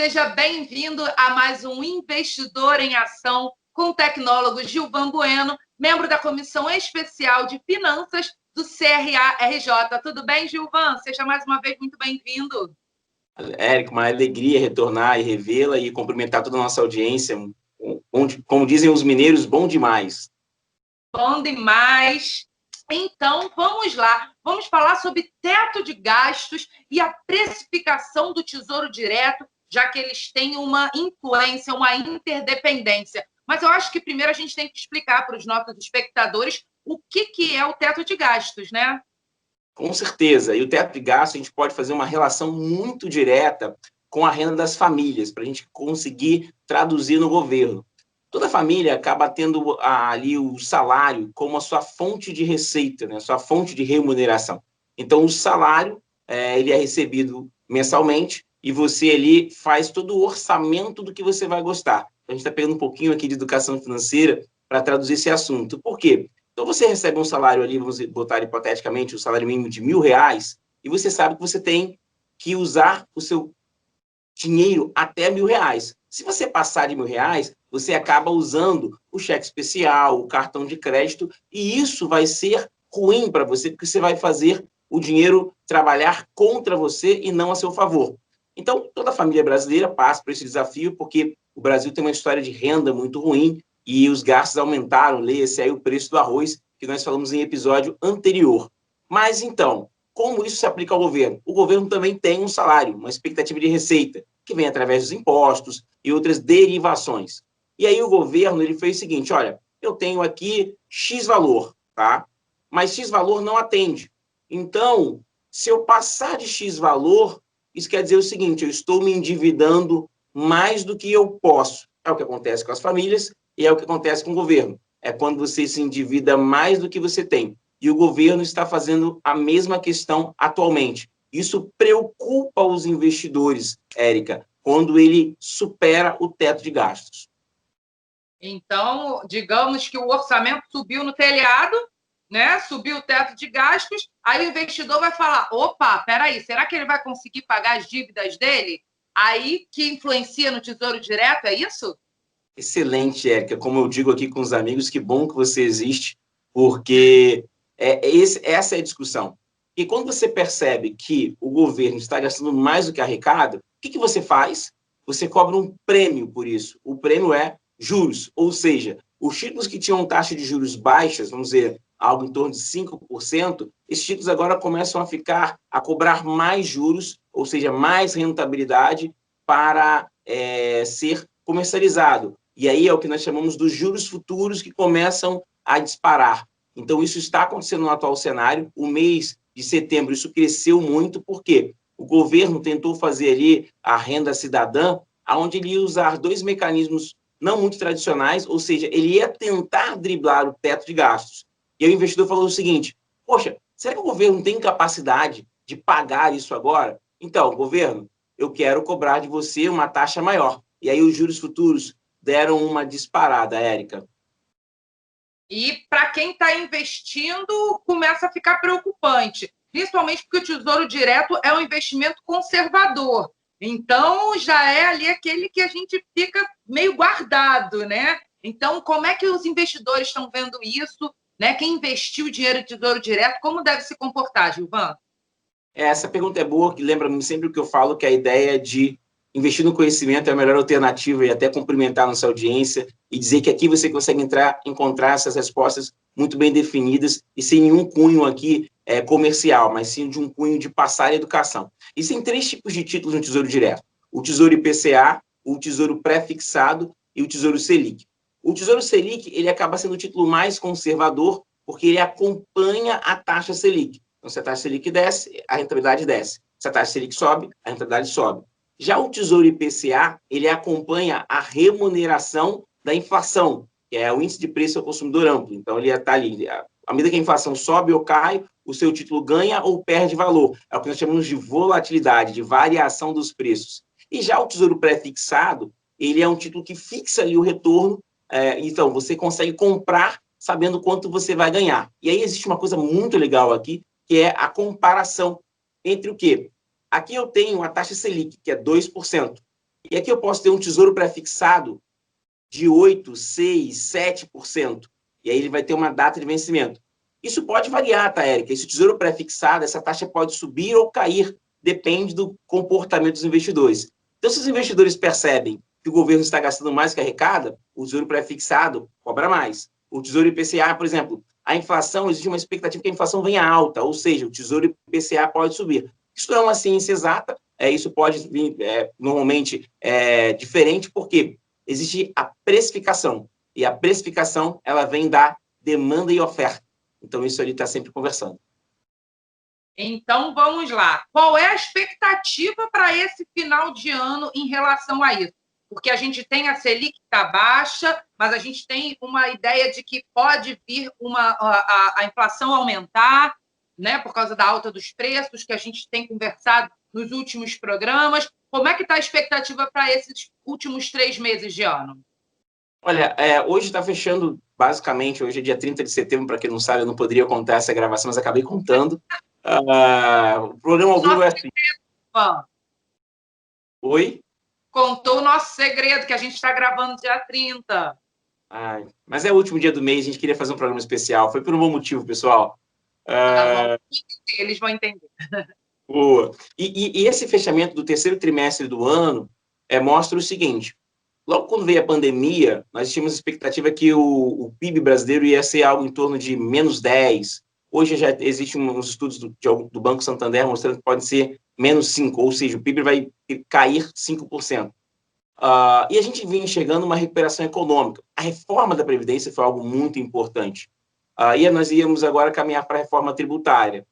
Seja bem-vindo a mais um Investidor em Ação com o tecnólogo Gilvan Bueno, membro da Comissão Especial de Finanças do CRA-RJ. Tudo bem, Gilvan? Seja mais uma vez muito bem-vindo. Érico, uma alegria retornar e revê-la e cumprimentar toda a nossa audiência. Como dizem os mineiros, bom demais. Bom demais. Então, vamos lá. Vamos falar sobre teto de gastos e a precificação do Tesouro Direto, já que eles têm uma influência, uma interdependência. Mas eu acho que primeiro a gente tem que explicar para os nossos espectadores o que é o teto de gastos, né? Com certeza. E o teto de gastos, a gente pode fazer uma relação muito direta com a renda das famílias, para a gente conseguir traduzir no governo. Toda família acaba tendo ali o salário como a sua fonte de receita, né? A sua fonte de remuneração. Então, o salário ele é recebido mensalmente e você ali faz todo o orçamento do que você vai gostar. A gente está pegando um pouquinho aqui de educação financeira para traduzir esse assunto. Por quê? Então, você recebe um salário ali, vamos botar hipoteticamente, um salário mínimo de R$1.000, e você sabe que você tem que usar o seu dinheiro até R$1.000. Se você passar de R$1.000, você acaba usando o cheque especial, o cartão de crédito, e isso vai ser ruim para você, porque você vai fazer o dinheiro trabalhar contra você e não a seu favor. Então, toda a família brasileira passa por esse desafio, porque o Brasil tem uma história de renda muito ruim e os gastos aumentaram, leia-se aí o preço do arroz, que nós falamos em episódio anterior. Mas, então, como isso se aplica ao governo? O governo também tem um salário, uma expectativa de receita, que vem através dos impostos e outras derivações. E aí o governo ele fez o seguinte, olha, eu tenho aqui X valor, tá? Mas X valor não atende. Então, se eu passar de X valor, isso quer dizer o seguinte, eu estou me endividando mais do que eu posso. É o que acontece com as famílias e é o que acontece com o governo. É quando você se endivida mais do que você tem. E o governo está fazendo a mesma questão atualmente. Isso preocupa os investidores, Érica, quando ele supera o teto de gastos. Então, digamos que o orçamento subiu no telhado, né? Subiu o teto de gastos, aí o investidor vai falar, opa, peraí, será que ele vai conseguir pagar as dívidas dele? Aí que influencia no Tesouro Direto, é isso? Excelente, Érica. Como eu digo aqui com os amigos, que bom que você existe, porque essa é a discussão. E quando você percebe que o governo está gastando mais do que arrecada, o que você faz? Você cobra um prêmio por isso. O prêmio é juros, ou seja, os títulos que tinham taxa de juros baixas, vamos dizer, algo em torno de 5%, esses títulos agora começam a cobrar mais juros, ou seja, mais rentabilidade para ser comercializado. E aí é o que nós chamamos dos juros futuros que começam a disparar. Então, isso está acontecendo no atual cenário. O mês de setembro, isso cresceu muito, porque o governo tentou fazer ali a renda cidadã, onde ele ia usar dois mecanismos não muito tradicionais, ou seja, ele ia tentar driblar o teto de gastos. E aí o investidor falou o seguinte, poxa, será que o governo tem capacidade de pagar isso agora? Então, governo, eu quero cobrar de você uma taxa maior. E aí os juros futuros deram uma disparada, Érica. E para quem está investindo, começa a ficar preocupante, principalmente porque o Tesouro Direto é um investimento conservador. Então, já é ali aquele que a gente fica meio guardado, né? Então, como é que os investidores estão vendo isso? Né? Quem investiu dinheiro em Tesouro Direto, como deve se comportar, Gilvan? Essa pergunta é boa, que lembra-me sempre o que eu falo, que a ideia de investir no conhecimento é a melhor alternativa, e até cumprimentar a nossa audiência e dizer que aqui você consegue encontrar essas respostas muito bem definidas e sem nenhum cunho aqui comercial, mas sim de um cunho de passar a educação. Existem três tipos de títulos no Tesouro Direto. O Tesouro IPCA, o Tesouro Pré-fixado e o Tesouro Selic. O Tesouro Selic ele acaba sendo o título mais conservador porque ele acompanha a taxa Selic. Então, se a taxa Selic desce, a rentabilidade desce. Se a taxa Selic sobe, a rentabilidade sobe. Já o Tesouro IPCA, ele acompanha a remuneração da inflação, que é o índice de preço ao consumidor amplo. Então, ele está ali. À medida que a inflação sobe ou cai, o seu título ganha ou perde valor. É o que nós chamamos de volatilidade, de variação dos preços. E já o Tesouro Pré-fixado, ele é um título que fixa ali o retorno. Então, você consegue comprar sabendo quanto você vai ganhar. E aí existe uma coisa muito legal aqui, que é a comparação entre o quê? Aqui eu tenho a taxa Selic, que é 2%. E aqui eu posso ter um tesouro pré-fixado de 8%, 6%, 7%. E aí ele vai ter uma data de vencimento. Isso pode variar, tá, Érica? Esse tesouro pré-fixado, essa taxa pode subir ou cair, depende do comportamento dos investidores. Então, se os investidores percebem que o governo está gastando mais que arrecada, o tesouro pré-fixado cobra mais. O tesouro IPCA, por exemplo, a inflação, existe uma expectativa que a inflação venha alta, ou seja, o tesouro IPCA pode subir. Isso não é uma ciência exata, isso pode vir normalmente diferente, porque existe a precificação, e a precificação ela vem da demanda e oferta. Então, isso ali está sempre conversando. Então, vamos lá. Qual é a expectativa para esse final de ano em relação a isso? Porque a gente tem a Selic que está baixa, mas a gente tem uma ideia de que pode vir a inflação aumentar, né, por causa da alta dos preços, que a gente tem conversado nos últimos programas. Como é que está a expectativa para esses últimos 3 meses de ano? Olha, hoje está fechando, basicamente, hoje é dia 30 de setembro, para quem não sabe, eu não poderia contar essa gravação, mas acabei contando. O programa ao vivo é assim. Oi? Contou o nosso segredo, que a gente está gravando dia 30. Mas é o último dia do mês, a gente queria fazer um programa especial. Foi por um bom motivo, pessoal. Tá bom. Eles vão entender. Boa. E esse fechamento do terceiro trimestre do ano mostra o seguinte: logo quando veio a pandemia, nós tínhamos expectativa que o PIB brasileiro ia ser algo em torno de menos 10%. Hoje já existem uns estudos do Banco Santander mostrando que pode ser menos 5%, ou seja, o PIB vai cair 5%. E a gente vinha enxergando uma recuperação econômica. A reforma da Previdência foi algo muito importante. E nós íamos agora caminhar para a reforma tributária.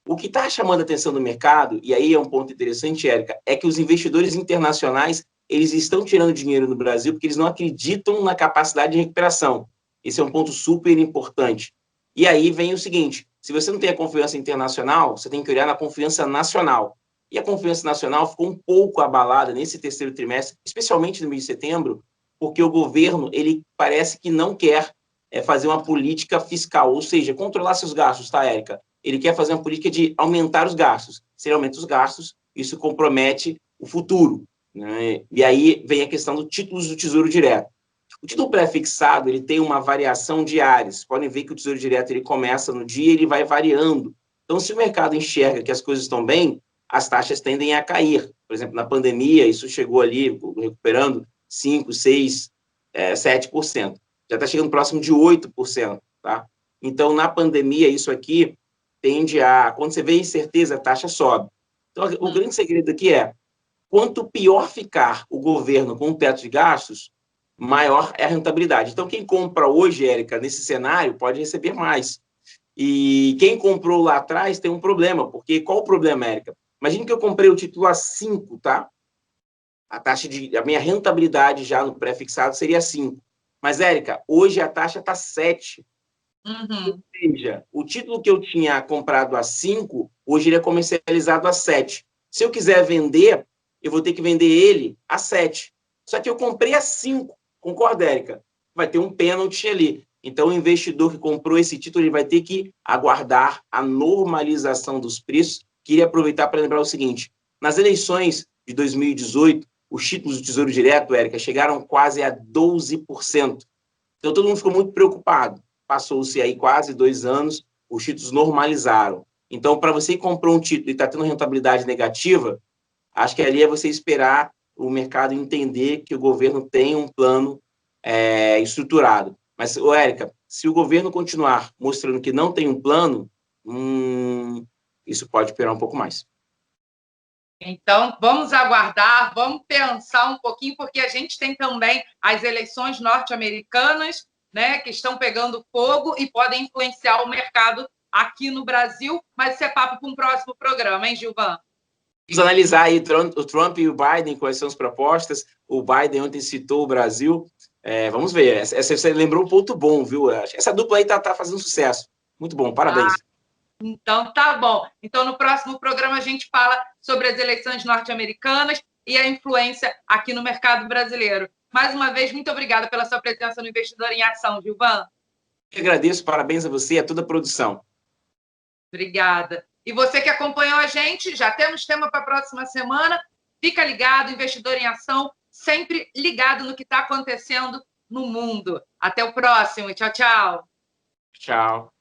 O que está chamando a atenção do mercado, e aí é um ponto interessante, Érica, é que os investidores internacionais eles estão tirando dinheiro no Brasil porque eles não acreditam na capacidade de recuperação. Esse é um ponto super importante. E aí vem o seguinte: se você não tem a confiança internacional, você tem que olhar na confiança nacional. E a confiança nacional ficou um pouco abalada nesse terceiro trimestre, especialmente no mês de setembro, porque o governo ele parece que não quer fazer uma política fiscal, ou seja, controlar seus gastos, tá, Érica? Ele quer fazer uma política de aumentar os gastos. Se ele aumenta os gastos, isso compromete o futuro, né? E aí vem a questão dos títulos do Tesouro Direto. O título pré-fixado ele tem uma variação diária. Vocês podem ver que o Tesouro Direto ele começa no dia e ele vai variando. Então, se o mercado enxerga que as coisas estão bem, as taxas tendem a cair. Por exemplo, na pandemia, isso chegou ali, recuperando 5%, 6%, 7%. Já está chegando próximo de 8%. Tá? Então, na pandemia, isso aqui tende a... Quando você vê incerteza, a taxa sobe. Então, o grande segredo aqui é, quanto pior ficar o governo com o teto de gastos, maior é a rentabilidade. Então, quem compra hoje, Érica, nesse cenário, pode receber mais. E quem comprou lá atrás tem um problema, porque qual o problema, Érica? Imagina que eu comprei o título a 5, tá? A minha rentabilidade já no pré-fixado seria 5. Mas, Érica, hoje a taxa está 7. Ou seja, o título que eu tinha comprado a 5, hoje ele é comercializado a 7. Se eu quiser vender, eu vou ter que vender ele a 7. Só que eu comprei a 5. Concorda, Érica? Vai ter um pênalti ali. Então, o investidor que comprou esse título ele vai ter que aguardar a normalização dos preços. Queria aproveitar para lembrar o seguinte: nas eleições de 2018, os títulos do Tesouro Direto, Érica, chegaram quase a 12%. Então, todo mundo ficou muito preocupado. Passou-se aí quase 2 anos, os títulos normalizaram. Então, para você que comprou um título e está tendo rentabilidade negativa, acho que ali é você esperar o mercado entender que o governo tem um plano estruturado. Mas, Érica, se o governo continuar mostrando que não tem um plano, isso pode piorar um pouco mais. Então, vamos aguardar, vamos pensar um pouquinho, porque a gente tem também as eleições norte-americanas, né, que estão pegando fogo e podem influenciar o mercado aqui no Brasil, mas isso é papo para um próximo programa, hein, Gilvan? Vamos analisar aí o Trump e o Biden, quais são as propostas. O Biden ontem citou o Brasil. Vamos ver. Você lembrou um ponto bom, viu? Essa dupla aí tá fazendo sucesso. Muito bom, parabéns. Então, tá bom. Então, no próximo programa, a gente fala sobre as eleições norte-americanas e a influência aqui no mercado brasileiro. Mais uma vez, muito obrigada pela sua presença no Investidor em Ação, Gilvan. Eu agradeço, parabéns a você e a toda a produção. Obrigada. E você que acompanhou a gente, já temos tema para a próxima semana. Fica ligado, Investidor em Ação, sempre ligado no que está acontecendo no mundo. Até o próximo. Tchau, tchau. Tchau.